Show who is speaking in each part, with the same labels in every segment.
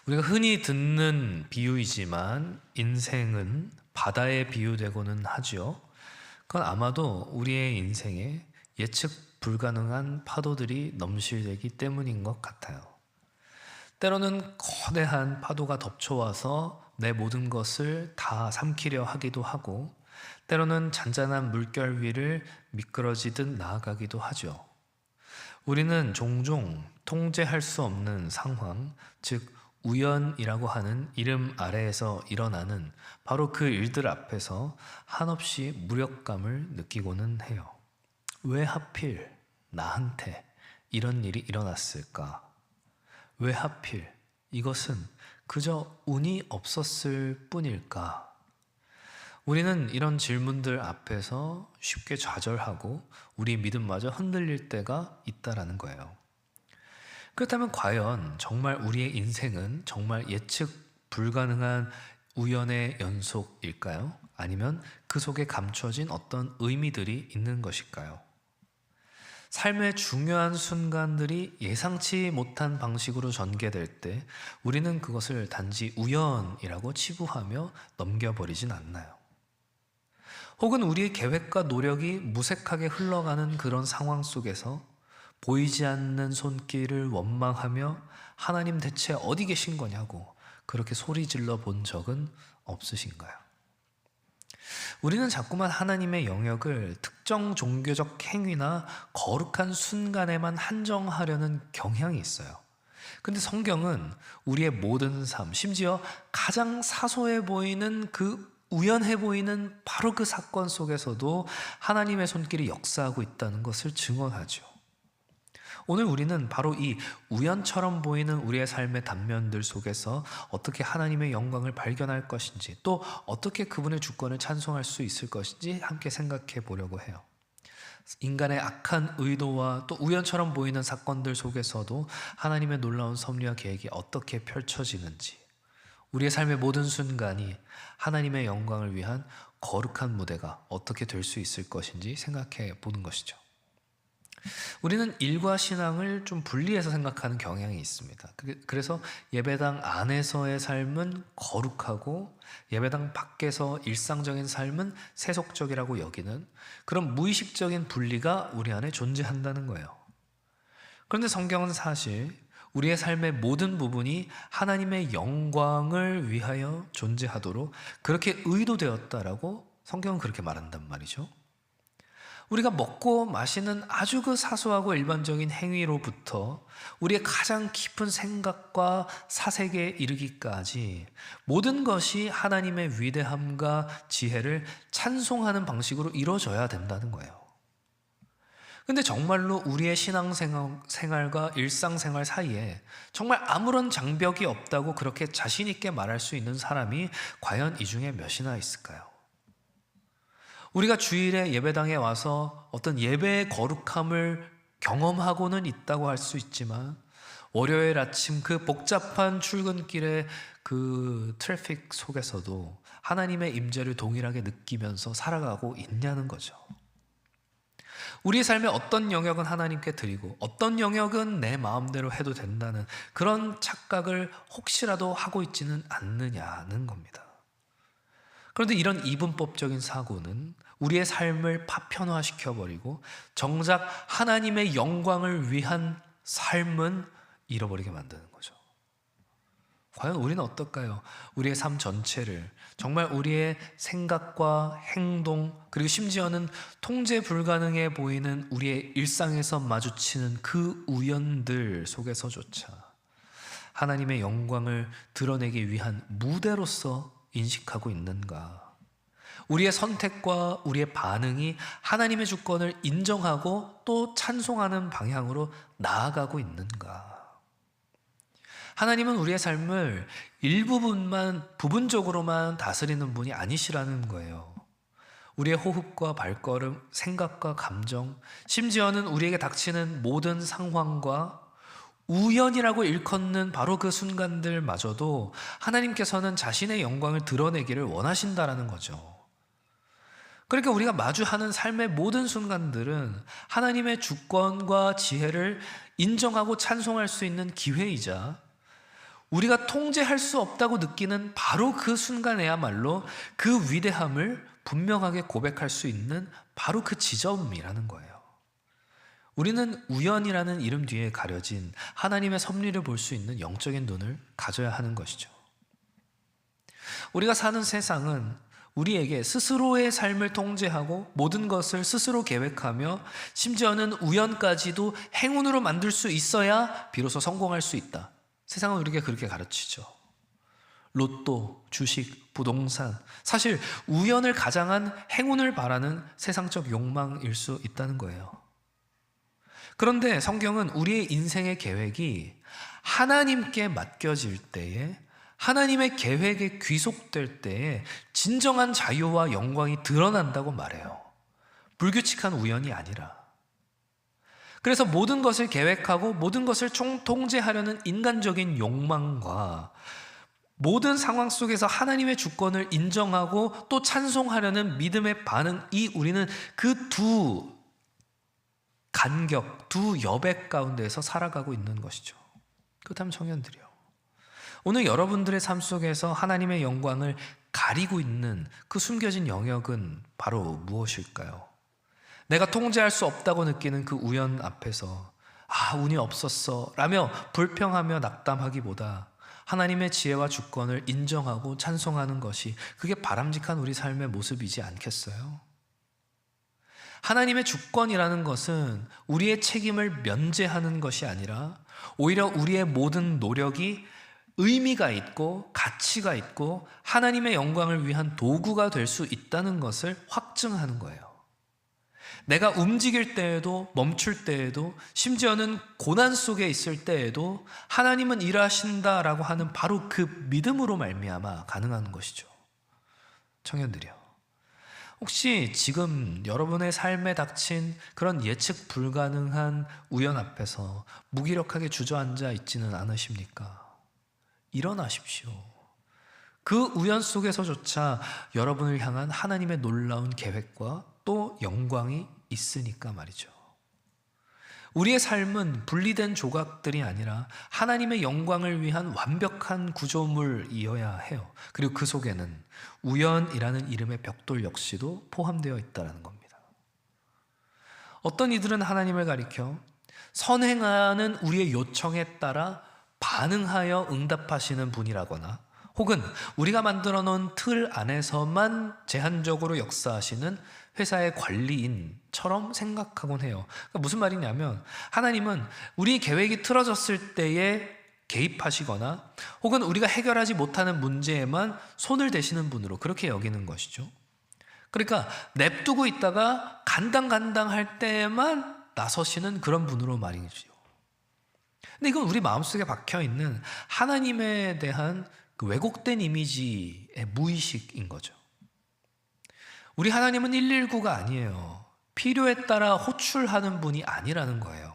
Speaker 1: 우리가 흔히 듣는 비유이지만 인생은 바다에 비유되고는 하죠. 그건 아마도 우리의 인생에 예측 불가능한 파도들이 넘실대기 때문인 것 같아요. 때로는 거대한 파도가 덮쳐와서 내 모든 것을 다 삼키려 하기도 하고, 때로는 잔잔한 물결 위를 미끄러지듯 나아가기도 하죠. 우리는 종종 통제할 수 없는 상황, 즉 우연이라고 하는 이름 아래에서 일어나는 바로 그 일들 앞에서 한없이 무력감을 느끼고는 해요. 왜 하필 나한테 이런 일이 일어났을까? 왜 하필 이것은 그저 운이 없었을 뿐일까? 우리는 이런 질문들 앞에서 쉽게 좌절하고 우리 믿음마저 흔들릴 때가 있다라는 거예요. 그렇다면 과연 정말 우리의 인생은 정말 예측 불가능한 우연의 연속일까요? 아니면 그 속에 감춰진 어떤 의미들이 있는 것일까요? 삶의 중요한 순간들이 예상치 못한 방식으로 전개될 때 우리는 그것을 단지 우연이라고 치부하며 넘겨버리진 않나요? 혹은 우리의 계획과 노력이 무색하게 흘러가는 그런 상황 속에서 보이지 않는 손길을 원망하며 하나님 대체 어디 계신 거냐고 그렇게 소리질러 본 적은 없으신가요? 우리는 자꾸만 하나님의 영역을 특정 종교적 행위나 거룩한 순간에만 한정하려는 경향이 있어요. 근데 성경은 우리의 모든 삶, 심지어 가장 사소해 보이는 우연해 보이는 바로 그 사건 속에서도 하나님의 손길이 역사하고 있다는 것을 증언하죠. 오늘 우리는 바로 이 우연처럼 보이는 우리의 삶의 단면들 속에서 어떻게 하나님의 영광을 발견할 것인지, 또 어떻게 그분의 주권을 찬송할 수 있을 것인지 함께 생각해 보려고 해요. 인간의 악한 의도와 또 우연처럼 보이는 사건들 속에서도 하나님의 놀라운 섭리와 계획이 어떻게 펼쳐지는지, 우리의 삶의 모든 순간이 하나님의 영광을 위한 거룩한 무대가 어떻게 될 수 있을 것인지 생각해 보는 것이죠. 우리는 일과 신앙을 좀 분리해서 생각하는 경향이 있습니다. 그래서 예배당 안에서의 삶은 거룩하고 예배당 밖에서 일상적인 삶은 세속적이라고 여기는 그런 무의식적인 분리가 우리 안에 존재한다는 거예요. 그런데 성경은 사실 우리의 삶의 모든 부분이 하나님의 영광을 위하여 존재하도록 그렇게 의도되었다라고 성경은 그렇게 말한단 말이죠. 우리가 먹고 마시는 아주 그 사소하고 일반적인 행위로부터 우리의 가장 깊은 생각과 사색에 이르기까지 모든 것이 하나님의 위대함과 지혜를 찬송하는 방식으로 이루어져야 된다는 거예요. 근데 정말로 우리의 신앙생활과 일상생활 사이에 정말 아무런 장벽이 없다고 그렇게 자신 있게 말할 수 있는 사람이 과연 이 중에 몇이나 있을까요? 우리가 주일에 예배당에 와서 어떤 예배의 거룩함을 경험하고는 있다고 할 수 있지만 월요일 아침 그 복잡한 출근길의 그 트래픽 속에서도 하나님의 임재를 동일하게 느끼면서 살아가고 있냐는 거죠. 우리의 삶의 어떤 영역은 하나님께 드리고 어떤 영역은 내 마음대로 해도 된다는 그런 착각을 혹시라도 하고 있지는 않느냐는 겁니다. 그런데 이런 이분법적인 사고는 우리의 삶을 파편화시켜버리고 정작 하나님의 영광을 위한 삶은 잃어버리게 만드는 거죠. 과연 우리는 어떨까요? 우리의 삶 전체를 정말 우리의 생각과 행동 그리고 심지어는 통제 불가능해 보이는 우리의 일상에서 마주치는 그 우연들 속에서조차 하나님의 영광을 드러내기 위한 무대로서 인식하고 있는가? 우리의 선택과 우리의 반응이 하나님의 주권을 인정하고 또 찬송하는 방향으로 나아가고 있는가? 하나님은 우리의 삶을 부분적으로만 다스리는 분이 아니시라는 거예요. 우리의 호흡과 발걸음, 생각과 감정, 심지어는 우리에게 닥치는 모든 상황과 우연이라고 일컫는 바로 그 순간들마저도 하나님께서는 자신의 영광을 드러내기를 원하신다라는 거죠. 그러니까 우리가 마주하는 삶의 모든 순간들은 하나님의 주권과 지혜를 인정하고 찬송할 수 있는 기회이자 우리가 통제할 수 없다고 느끼는 바로 그 순간에야말로 그 위대함을 분명하게 고백할 수 있는 바로 그 지점이라는 거예요. 우리는 우연이라는 이름 뒤에 가려진 하나님의 섭리를 볼 수 있는 영적인 눈을 가져야 하는 것이죠. 우리가 사는 세상은 우리에게 스스로의 삶을 통제하고 모든 것을 스스로 계획하며 심지어는 우연까지도 행운으로 만들 수 있어야 비로소 성공할 수 있다. 세상은 우리에게 그렇게 가르치죠. 로또, 주식, 부동산, 사실 우연을 가장한 행운을 바라는 세상적 욕망일 수 있다는 거예요. 그런데 성경은 우리의 인생의 계획이 하나님께 맡겨질 때에, 하나님의 계획에 귀속될 때에 진정한 자유와 영광이 드러난다고 말해요. 불규칙한 우연이 아니라. 그래서 모든 것을 계획하고 모든 것을 통제하려는 인간적인 욕망과 모든 상황 속에서 하나님의 주권을 인정하고 또 찬송하려는 믿음의 반응, 우리는 그 두 간격, 두 여백 가운데에서 살아가고 있는 것이죠. 그렇다면 청년들이요, 오늘 여러분들의 삶 속에서 하나님의 영광을 가리고 있는 그 숨겨진 영역은 바로 무엇일까요? 내가 통제할 수 없다고 느끼는 그 우연 앞에서 운이 없었어 라며 불평하며 낙담하기보다 하나님의 지혜와 주권을 인정하고 찬송하는 것이, 그게 바람직한 우리 삶의 모습이지 않겠어요? 하나님의 주권이라는 것은 우리의 책임을 면제하는 것이 아니라 오히려 우리의 모든 노력이 의미가 있고 가치가 있고 하나님의 영광을 위한 도구가 될 수 있다는 것을 확증하는 거예요. 내가 움직일 때에도 멈출 때에도 심지어는 고난 속에 있을 때에도 하나님은 일하신다라고 하는 바로 그 믿음으로 말미암아 가능한 것이죠. 청년들이요, 혹시 지금 여러분의 삶에 닥친 그런 예측 불가능한 우연 앞에서 무기력하게 주저앉아 있지는 않으십니까? 일어나십시오. 그 우연 속에서조차 여러분을 향한 하나님의 놀라운 계획과 또 영광이 있으니까 말이죠. 우리의 삶은 분리된 조각들이 아니라 하나님의 영광을 위한 완벽한 구조물이어야 해요. 그리고 그 속에는 우연이라는 이름의 벽돌 역시도 포함되어 있다는 겁니다. 어떤 이들은 하나님을 가리켜 선행하는 우리의 요청에 따라 반응하여 응답하시는 분이라거나, 혹은 우리가 만들어 놓은 틀 안에서만 제한적으로 역사하시는 회사의 관리인처럼 생각하곤 해요. 그러니까 무슨 말이냐면, 하나님은 우리 계획이 틀어졌을 때에 개입하시거나 혹은 우리가 해결하지 못하는 문제에만 손을 대시는 분으로 그렇게 여기는 것이죠. 그러니까 냅두고 있다가 간당간당할 때에만 나서시는 그런 분으로 말이죠. 근데 이건 우리 마음속에 박혀있는 하나님에 대한 그 왜곡된 이미지의 무의식인 거죠. 우리 하나님은 119가 아니에요. 필요에 따라 호출하는 분이 아니라는 거예요.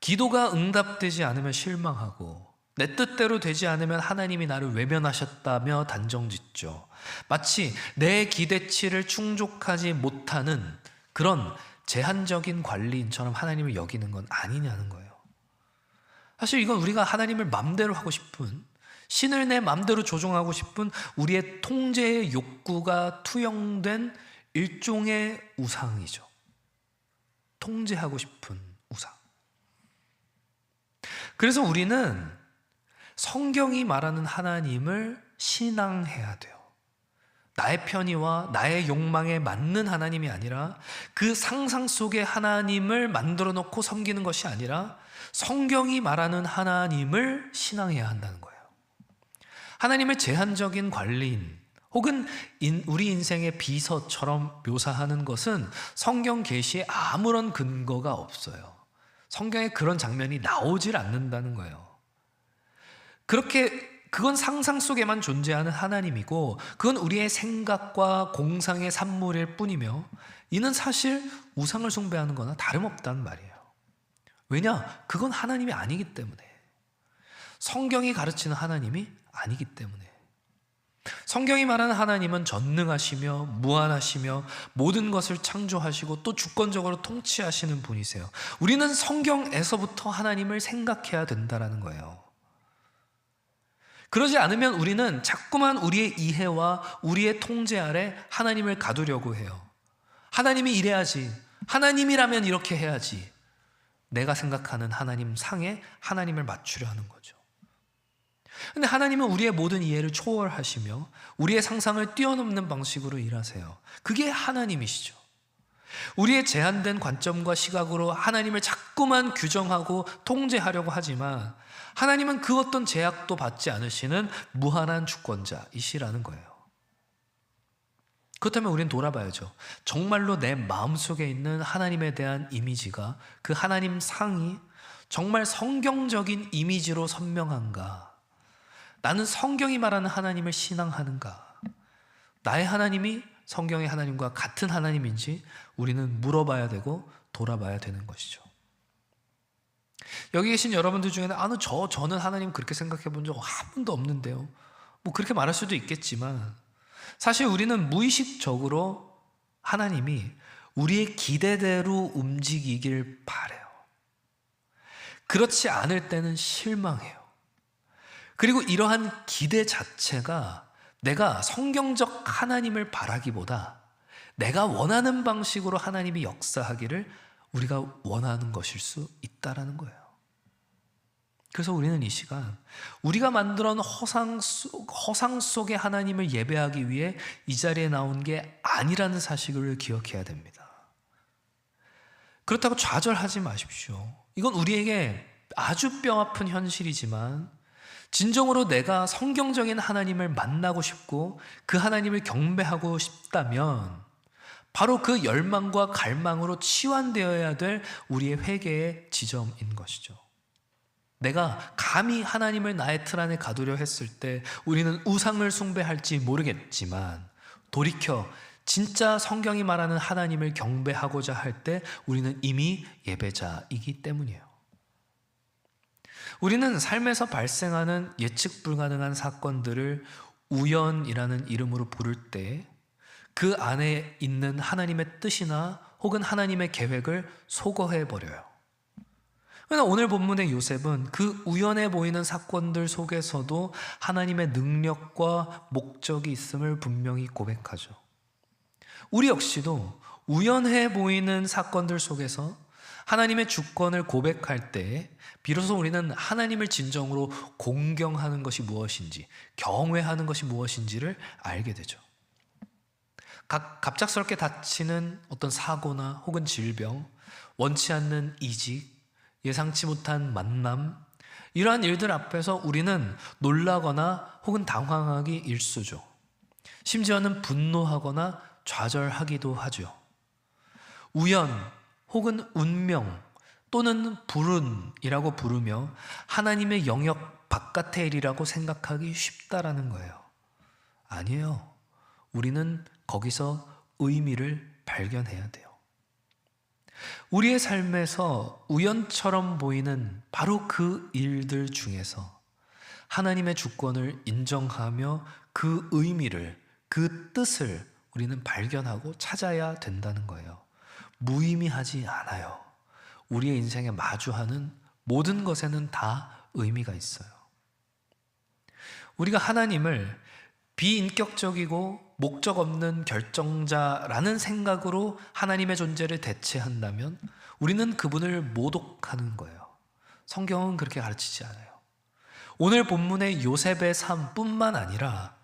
Speaker 1: 기도가 응답되지 않으면 실망하고 내 뜻대로 되지 않으면 하나님이 나를 외면하셨다며 단정짓죠. 마치 내 기대치를 충족하지 못하는 그런 제한적인 관리인처럼 하나님을 여기는 건 아니냐는 거예요. 사실 이건 우리가 하나님을 맘대로 하고 싶은, 신을 내 맘대로 조종하고 싶은 우리의 통제의 욕구가 투영된 일종의 우상이죠. 통제하고 싶은 우상. 그래서 우리는 성경이 말하는 하나님을 신앙해야 돼요. 나의 편의와 나의 욕망에 맞는 하나님이 아니라 그 상상 속의 하나님을 만들어 놓고 섬기는 것이 아니라 성경이 말하는 하나님을 신앙해야 한다는 거예요. 하나님을 제한적인 관리인 혹은 우리 인생의 비서처럼 묘사하는 것은 성경 계시에 아무런 근거가 없어요. 성경에 그런 장면이 나오질 않는다는 거예요. 그건 상상 속에만 존재하는 하나님이고, 그건 우리의 생각과 공상의 산물일 뿐이며, 이는 사실 우상을 숭배하는 거나 다름없다는 말이에요. 왜냐? 그건 하나님이 아니기 때문에. 성경이 가르치는 하나님이 아니기 때문에. 성경이 말하는 하나님은 전능하시며 무한하시며 모든 것을 창조하시고 또 주권적으로 통치하시는 분이세요. 우리는 성경에서부터 하나님을 생각해야 된다는 거예요. 그러지 않으면 우리는 자꾸만 우리의 이해와 우리의 통제 아래 하나님을 가두려고 해요. 하나님이 이래야지, 하나님이라면 이렇게 해야지, 내가 생각하는 하나님 상에 하나님을 맞추려 하는 거죠. 근데 하나님은 우리의 모든 이해를 초월하시며 우리의 상상을 뛰어넘는 방식으로 일하세요. 그게 하나님이시죠. 우리의 제한된 관점과 시각으로 하나님을 자꾸만 규정하고 통제하려고 하지만 하나님은 그 어떤 제약도 받지 않으시는 무한한 주권자이시라는 거예요. 그렇다면 우리는 돌아봐야죠. 정말로 내 마음속에 있는 하나님에 대한 이미지가, 그 하나님 상이 정말 성경적인 이미지로 선명한가? 나는 성경이 말하는 하나님을 신앙하는가? 나의 하나님이 성경의 하나님과 같은 하나님인지 우리는 물어봐야 되고 돌아봐야 되는 것이죠. 여기 계신 여러분들 중에는 저는 하나님 그렇게 생각해 본 적 한 번도 없는데요. 뭐 그렇게 말할 수도 있겠지만 사실 우리는 무의식적으로 하나님이 우리의 기대대로 움직이길 바라요. 그렇지 않을 때는 실망해요. 그리고 이러한 기대 자체가 내가 성경적 하나님을 바라기보다 내가 원하는 방식으로 하나님이 역사하기를 우리가 원하는 것일 수 있다는 거예요. 그래서 우리는 이 시간 우리가 만들어 놓은 허상 속의 하나님을 예배하기 위해 이 자리에 나온 게 아니라는 사실을 기억해야 됩니다. 그렇다고 좌절하지 마십시오. 이건 우리에게 아주 뼈아픈 현실이지만 진정으로 내가 성경적인 하나님을 만나고 싶고 그 하나님을 경배하고 싶다면 바로 그 열망과 갈망으로 치환되어야 될 우리의 회개의 지점인 것이죠. 내가 감히 하나님을 나의 틀 안에 가두려 했을 때 우리는 우상을 숭배할지 모르겠지만 돌이켜 진짜 성경이 말하는 하나님을 경배하고자 할 때 우리는 이미 예배자이기 때문이에요. 우리는 삶에서 발생하는 예측 불가능한 사건들을 우연이라는 이름으로 부를 때 그 안에 있는 하나님의 뜻이나 혹은 하나님의 계획을 소거해 버려요. 그러나 오늘 본문의 요셉은 그 우연해 보이는 사건들 속에서도 하나님의 능력과 목적이 있음을 분명히 고백하죠. 우리 역시도 우연해 보이는 사건들 속에서 하나님의 주권을 고백할 때 비로소 우리는 하나님을 진정으로 공경하는 것이 무엇인지, 경외하는 것이 무엇인지를 알게 되죠. 갑작스럽게 닥치는 어떤 사고나 혹은 질병, 원치 않는 이직, 예상치 못한 만남, 이러한 일들 앞에서 우리는 놀라거나 혹은 당황하기 일쑤죠. 심지어는 분노하거나 좌절하기도 하죠. 우연 혹은 운명 또는 불운이라고 부르며 하나님의 영역 바깥의 일이라고 생각하기 쉽다라는 거예요. 아니에요. 우리는 거기서 의미를 발견해야 돼요. 우리의 삶에서 우연처럼 보이는 바로 그 일들 중에서 하나님의 주권을 인정하며 그 의미를, 그 뜻을 우리는 발견하고 찾아야 된다는 거예요. 무의미하지 않아요. 우리의 인생에 마주하는 모든 것에는 다 의미가 있어요. 우리가 하나님을 비인격적이고 목적 없는 결정자라는 생각으로 하나님의 존재를 대체한다면 우리는 그분을 모독하는 거예요. 성경은 그렇게 가르치지 않아요. 오늘 본문의 요셉의 삶뿐만 아니라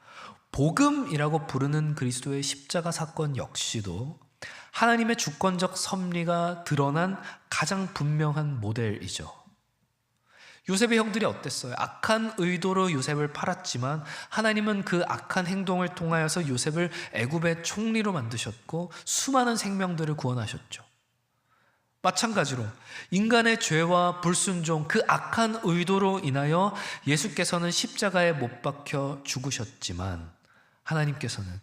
Speaker 1: 복음이라고 부르는 그리스도의 십자가 사건 역시도 하나님의 주권적 섭리가 드러난 가장 분명한 모델이죠. 요셉의 형들이 어땠어요? 악한 의도로 요셉을 팔았지만 하나님은 그 악한 행동을 통하여서 요셉을 애굽의 총리로 만드셨고 수많은 생명들을 구원하셨죠. 마찬가지로 인간의 죄와 불순종, 그 악한 의도로 인하여 예수께서는 십자가에 못 박혀 죽으셨지만 하나님께서는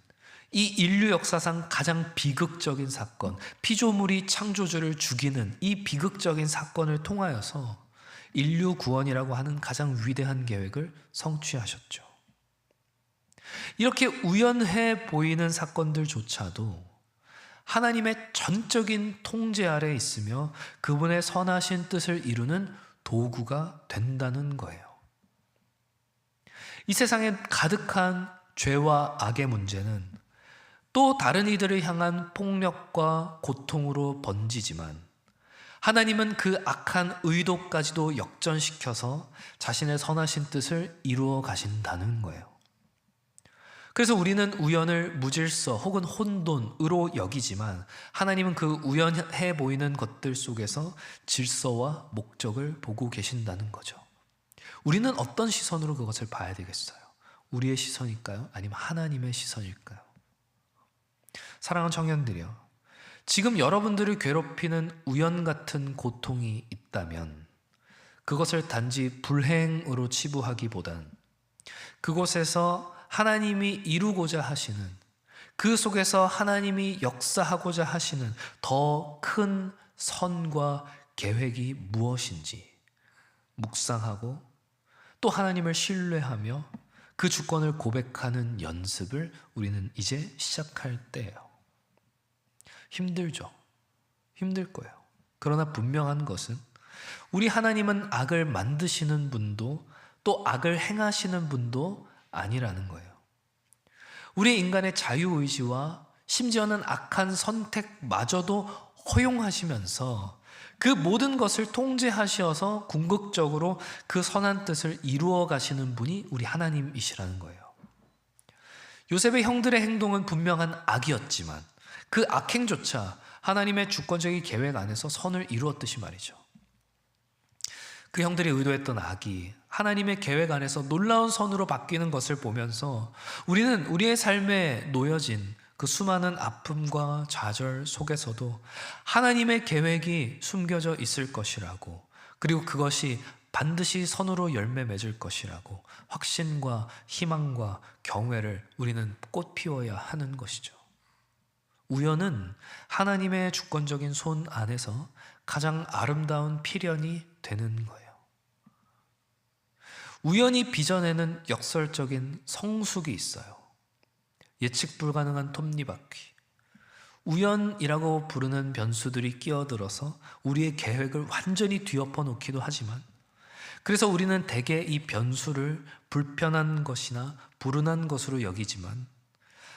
Speaker 1: 이 인류 역사상 가장 비극적인 사건, 피조물이 창조주를 죽이는 이 비극적인 사건을 통하여서 인류 구원이라고 하는 가장 위대한 계획을 성취하셨죠. 이렇게 우연해 보이는 사건들조차도 하나님의 전적인 통제 아래 있으며 그분의 선하신 뜻을 이루는 도구가 된다는 거예요. 이 세상에 가득한 죄와 악의 문제는 또 다른 이들을 향한 폭력과 고통으로 번지지만 하나님은 그 악한 의도까지도 역전시켜서 자신의 선하신 뜻을 이루어 가신다는 거예요. 그래서 우리는 우연을 무질서 혹은 혼돈으로 여기지만 하나님은 그 우연해 보이는 것들 속에서 질서와 목적을 보고 계신다는 거죠. 우리는 어떤 시선으로 그것을 봐야 되겠어요? 우리의 시선일까요? 아니면 하나님의 시선일까요? 사랑하는 청년들이요, 지금 여러분들을 괴롭히는 우연 같은 고통이 있다면 그것을 단지 불행으로 치부하기보단 그곳에서 하나님이 이루고자 하시는, 그 속에서 하나님이 역사하고자 하시는 더 큰 선과 계획이 무엇인지 묵상하고 또 하나님을 신뢰하며 그 주권을 고백하는 연습을 우리는 이제 시작할 때예요. 힘들죠. 힘들 거예요. 그러나 분명한 것은 우리 하나님은 악을 만드시는 분도 또 악을 행하시는 분도 아니라는 거예요. 우리 인간의 자유의지와 심지어는 악한 선택마저도 허용하시면서 그 모든 것을 통제하셔서 궁극적으로 그 선한 뜻을 이루어 가시는 분이 우리 하나님이시라는 거예요. 요셉의 형들의 행동은 분명한 악이었지만 그 악행조차 하나님의 주권적인 계획 안에서 선을 이루었듯이 말이죠. 그 형들이 의도했던 악이 하나님의 계획 안에서 놀라운 선으로 바뀌는 것을 보면서 우리는 우리의 삶에 놓여진 그 수많은 아픔과 좌절 속에서도 하나님의 계획이 숨겨져 있을 것이라고, 그리고 그것이 반드시 선으로 열매 맺을 것이라고 확신과 희망과 경외를 우리는 꽃 피워야 하는 것이죠. 우연은 하나님의 주권적인 손 안에서 가장 아름다운 필연이 되는 거예요. 우연이 빚어내는 역설적인 성숙이 있어요. 예측 불가능한 톱니바퀴, 우연이라고 부르는 변수들이 끼어들어서 우리의 계획을 완전히 뒤엎어 놓기도 하지만, 그래서 우리는 대개 이 변수를 불편한 것이나 불운한 것으로 여기지만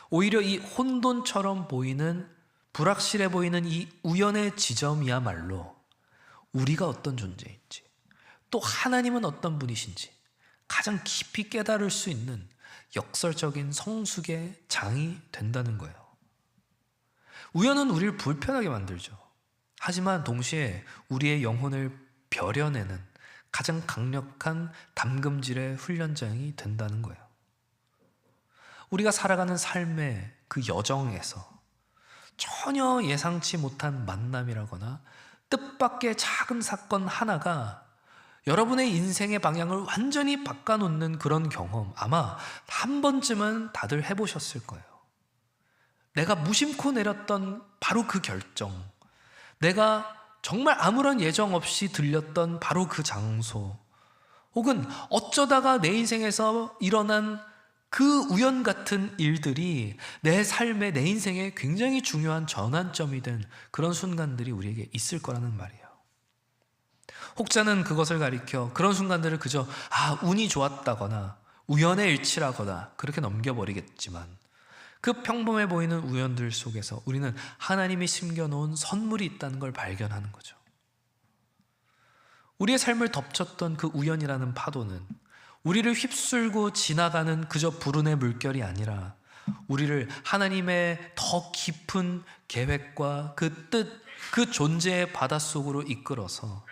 Speaker 1: 오히려 이 혼돈처럼 보이는, 불확실해 보이는 이 우연의 지점이야말로 우리가 어떤 존재인지, 또 하나님은 어떤 분이신지 가장 깊이 깨달을 수 있는 역설적인 성숙의 장이 된다는 거예요. 우연은 우리를 불편하게 만들죠. 하지만 동시에 우리의 영혼을 벼려내는 가장 강력한 담금질의 훈련장이 된다는 거예요. 우리가 살아가는 삶의 그 여정에서 전혀 예상치 못한 만남이라거나 뜻밖의 작은 사건 하나가 여러분의 인생의 방향을 완전히 바꿔놓는 그런 경험, 아마 한 번쯤은 다들 해보셨을 거예요. 내가 무심코 내렸던 바로 그 결정, 내가 정말 아무런 예정 없이 들렸던 바로 그 장소, 혹은 어쩌다가 내 인생에서 일어난 그 우연 같은 일들이 내 삶에, 내 인생에 굉장히 중요한 전환점이 된 그런 순간들이 우리에게 있을 거라는 말이에요. 혹자는 그것을 가리켜 그런 순간들을 그저 운이 좋았다거나 우연의 일치라거나 그렇게 넘겨버리겠지만, 그 평범해 보이는 우연들 속에서 우리는 하나님이 심겨놓은 선물이 있다는 걸 발견하는 거죠. 우리의 삶을 덮쳤던 그 우연이라는 파도는 우리를 휩쓸고 지나가는 그저 불운의 물결이 아니라 우리를 하나님의 더 깊은 계획과 그 뜻, 그 존재의 바닷속으로 이끌어서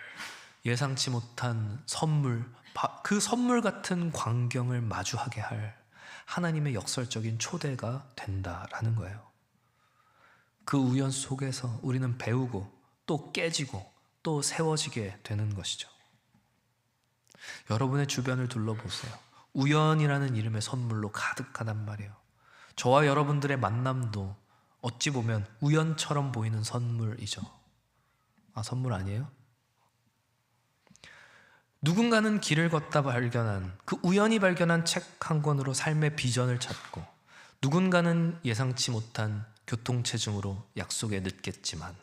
Speaker 1: 예상치 못한 선물, 그 선물 같은 광경을 마주하게 할 하나님의 역설적인 초대가 된다라는 거예요. 그 우연 속에서 우리는 배우고 또 깨지고 또 세워지게 되는 것이죠. 여러분의 주변을 둘러보세요. 우연이라는 이름의 선물로 가득하단 말이에요. 저와 여러분들의 만남도 어찌 보면 우연처럼 보이는 선물이죠. 선물 아니에요? 누군가는 길을 걷다 발견한, 그 우연히 발견한 책 한 권으로 삶의 비전을 찾고, 누군가는 예상치 못한 교통체증으로 약속에 늦겠지만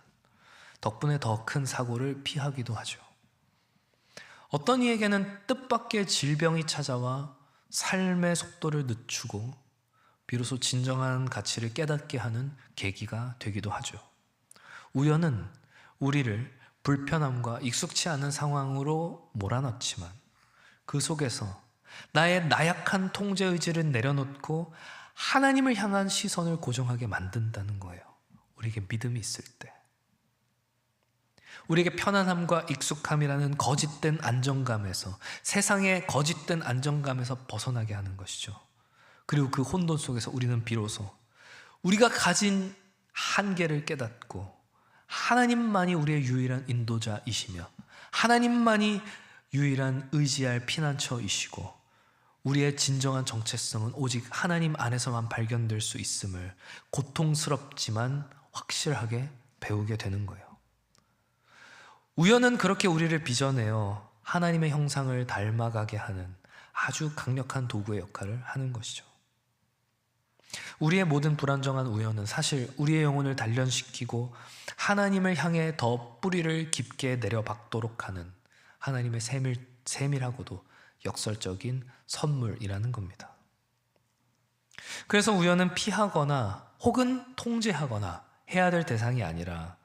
Speaker 1: 덕분에 더 큰 사고를 피하기도 하죠. 어떤 이에게는 뜻밖의 질병이 찾아와 삶의 속도를 늦추고 비로소 진정한 가치를 깨닫게 하는 계기가 되기도 하죠. 우연은 우리를 불편함과 익숙치 않은 상황으로 몰아넣지만 그 속에서 나의 나약한 통제의지를 내려놓고 하나님을 향한 시선을 고정하게 만든다는 거예요. 우리에게 믿음이 있을 때, 우리에게 편안함과 익숙함이라는 거짓된 안정감에서, 세상의 거짓된 안정감에서 벗어나게 하는 것이죠. 그리고 그 혼돈 속에서 우리는 비로소 우리가 가진 한계를 깨닫고 하나님만이 우리의 유일한 인도자이시며 하나님만이 유일한 의지할 피난처이시고 우리의 진정한 정체성은 오직 하나님 안에서만 발견될 수 있음을 고통스럽지만 확실하게 배우게 되는 거예요. 우연은 그렇게 우리를 빚어내어 하나님의 형상을 닮아가게 하는 아주 강력한 도구의 역할을 하는 것이죠. 우리의 모든 불안정한 우연은 사실 우리의 영혼을 단련시키고 하나님을 향해 더 뿌리를 깊게 내려박도록 하는 하나님의 세밀하고도 역설적인 선물이라는 겁니다. 그래서 우연은 피하거나 혹은 통제하거나 해야 될 대상이 아니라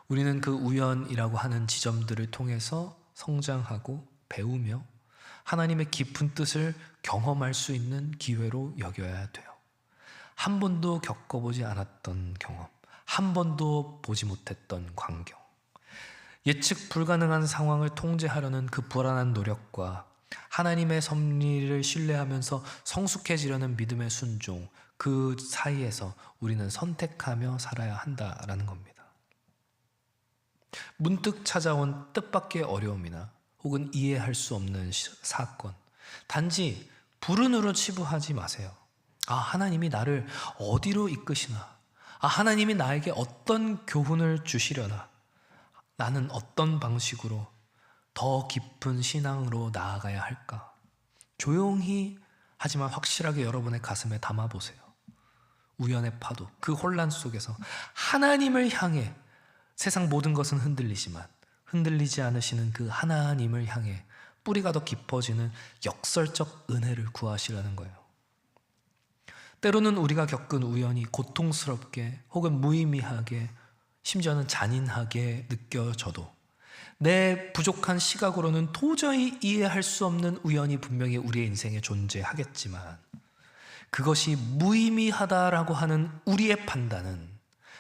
Speaker 1: 우리는 그 우연이라고 하는 지점들을 통해서 성장하고 배우며 하나님의 깊은 뜻을 경험할 수 있는 기회로 여겨야 돼요. 한 번도 겪어보지 않았던 경험, 한 번도 보지 못했던 광경, 예측 불가능한 상황을 통제하려는 그 불안한 노력과 하나님의 섭리를 신뢰하면서 성숙해지려는 믿음의 순종, 그 사이에서 우리는 선택하며 살아야 한다라는 겁니다. 문득 찾아온 뜻밖의 어려움이나 혹은 이해할 수 없는 사건, 단지 불운으로 치부하지 마세요. 하나님이 나를 어디로 이끄시나? 하나님이 나에게 어떤 교훈을 주시려나? 나는 어떤 방식으로 더 깊은 신앙으로 나아가야 할까? 조용히 하지만 확실하게 여러분의 가슴에 담아보세요. 우연의 파도, 그 혼란 속에서 하나님을 향해 세상 모든 것은 흔들리지만 흔들리지 않으시는 그 하나님을 향해 뿌리가 더 깊어지는 역설적 은혜를 구하시라는 거예요. 때로는 우리가 겪은 우연이 고통스럽게 혹은 무의미하게 심지어는 잔인하게 느껴져도 내 부족한 시각으로는 도저히 이해할 수 없는 우연이 분명히 우리의 인생에 존재하겠지만 그것이 무의미하다라고 하는 우리의 판단은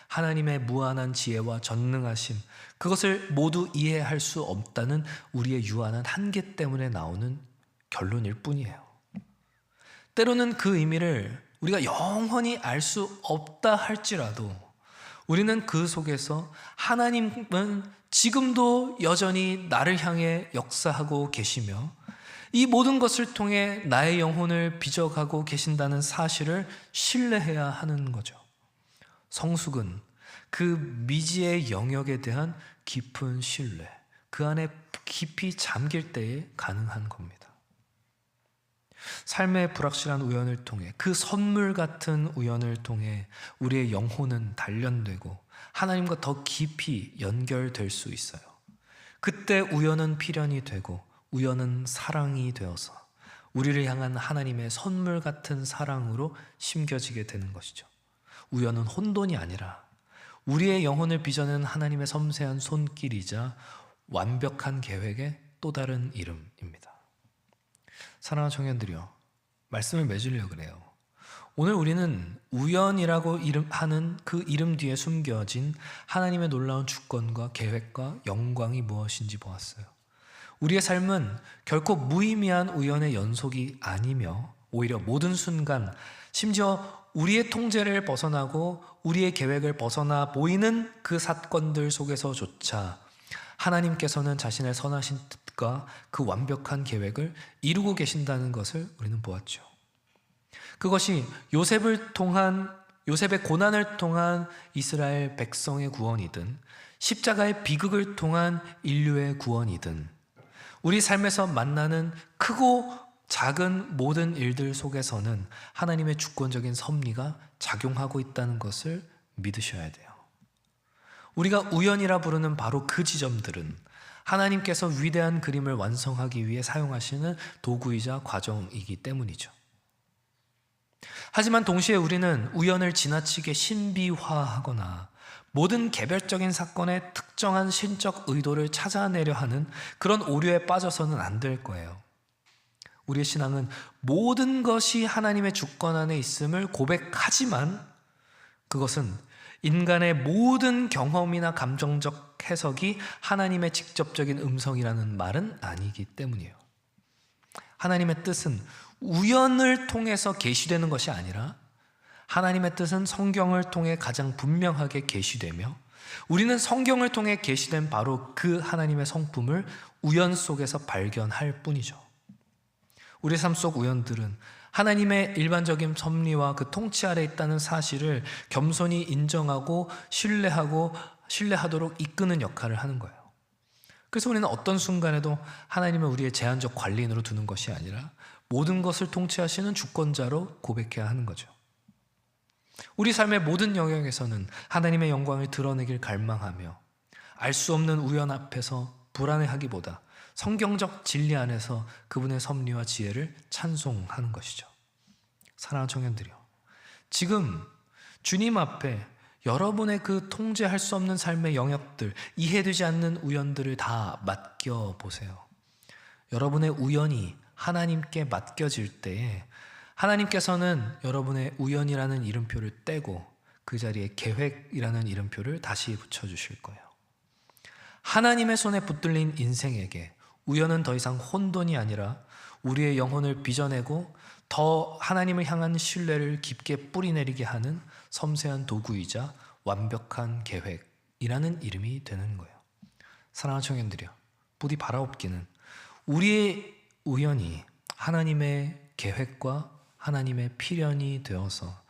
Speaker 1: 하나님의 무한한 지혜와 전능하심, 그것을 모두 이해할 수 없다는 우리의 유한한 한계 때문에 나오는 결론일 뿐이에요. 때로는 그 의미를 우리가 영원히 알 수 없다 할지라도 우리는 그 속에서 하나님은 지금도 여전히 나를 향해 역사하고 계시며 이 모든 것을 통해 나의 영혼을 빚어가고 계신다는 사실을 신뢰해야 하는 거죠. 성숙은 그 미지의 영역에 대한 깊은 신뢰, 그 안에 깊이 잠길 때에 가능한 겁니다. 삶의 불확실한 우연을 통해, 그 선물 같은 우연을 통해 우리의 영혼은 단련되고 하나님과 더 깊이 연결될 수 있어요. 그때 우연은 필연이 되고 우연은 사랑이 되어서 우리를 향한 하나님의 선물 같은 사랑으로 심겨지게 되는 것이죠. 우연은 혼돈이 아니라 우리의 영혼을 빚어내는 하나님의 섬세한 손길이자 완벽한 계획의 또 다른 이름입니다. 사랑하는 청년들이요, 말씀을 맺으려고 그래요. 오늘 우리는 우연이라고 하는 그 이름 뒤에 숨겨진 하나님의 놀라운 주권과 계획과 영광이 무엇인지 보았어요. 우리의 삶은 결코 무의미한 우연의 연속이 아니며 오히려 모든 순간, 심지어 우리의 통제를 벗어나고 우리의 계획을 벗어나 보이는 그 사건들 속에서조차 하나님께서는 자신의 선하신 뜻과 그 완벽한 계획을 이루고 계신다는 것을 우리는 보았죠. 그것이 요셉의 고난을 통한 이스라엘 백성의 구원이든 십자가의 비극을 통한 인류의 구원이든 우리 삶에서 만나는 크고 작은 모든 일들 속에서는 하나님의 주권적인 섭리가 작용하고 있다는 것을 믿으셔야 돼요. 우리가 우연이라 부르는 바로 그 지점들은 하나님께서 위대한 그림을 완성하기 위해 사용하시는 도구이자 과정이기 때문이죠. 하지만 동시에 우리는 우연을 지나치게 신비화하거나 모든 개별적인 사건의 특정한 신적 의도를 찾아내려 하는 그런 오류에 빠져서는 안 될 거예요. 우리의 신앙은 모든 것이 하나님의 주권 안에 있음을 고백하지만 그것은 인간의 모든 경험이나 감정적 해석이 하나님의 직접적인 음성이라는 말은 아니기 때문이에요. 하나님의 뜻은 우연을 통해서 계시되는 것이 아니라 하나님의 뜻은 성경을 통해 가장 분명하게 계시되며 우리는 성경을 통해 계시된 바로 그 하나님의 성품을 우연 속에서 발견할 뿐이죠. 우리 삶 속 우연들은 하나님의 일반적인 섭리와 그 통치 아래 있다는 사실을 겸손히 인정하고 신뢰하도록 이끄는 역할을 하는 거예요. 그래서 우리는 어떤 순간에도 하나님을 우리의 제한적 관리인으로 두는 것이 아니라 모든 것을 통치하시는 주권자로 고백해야 하는 거죠. 우리 삶의 모든 영역에서는 하나님의 영광을 드러내길 갈망하며 알 수 없는 우연 앞에서 불안해하기보다 성경적 진리 안에서 그분의 섭리와 지혜를 찬송하는 것이죠. 사랑하는 청년들이요, 지금 주님 앞에 여러분의 그 통제할 수 없는 삶의 영역들, 이해되지 않는 우연들을 다 맡겨보세요. 여러분의 우연이 하나님께 맡겨질 때에 하나님께서는 여러분의 우연이라는 이름표를 떼고 그 자리에 계획이라는 이름표를 다시 붙여주실 거예요. 하나님의 손에 붙들린 인생에게 우연은 더 이상 혼돈이 아니라 우리의 영혼을 빚어내고 더 하나님을 향한 신뢰를 깊게 뿌리내리게 하는 섬세한 도구이자 완벽한 계획이라는 이름이 되는 거예요. 사랑하는 청년들이요, 부디 바라옵기는 우리의 우연이 하나님의 계획과 하나님의 필연이 되어서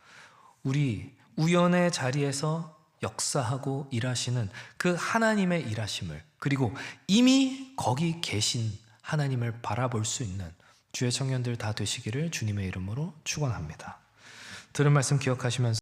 Speaker 1: 우리 우연의 자리에서 역사하고 일하시는 그 하나님의 일하심을, 그리고 이미 거기 계신 하나님을 바라볼 수 있는 주의 청년들 다 되시기를 주님의 이름으로 축원합니다. 들은 말씀 기억하시면서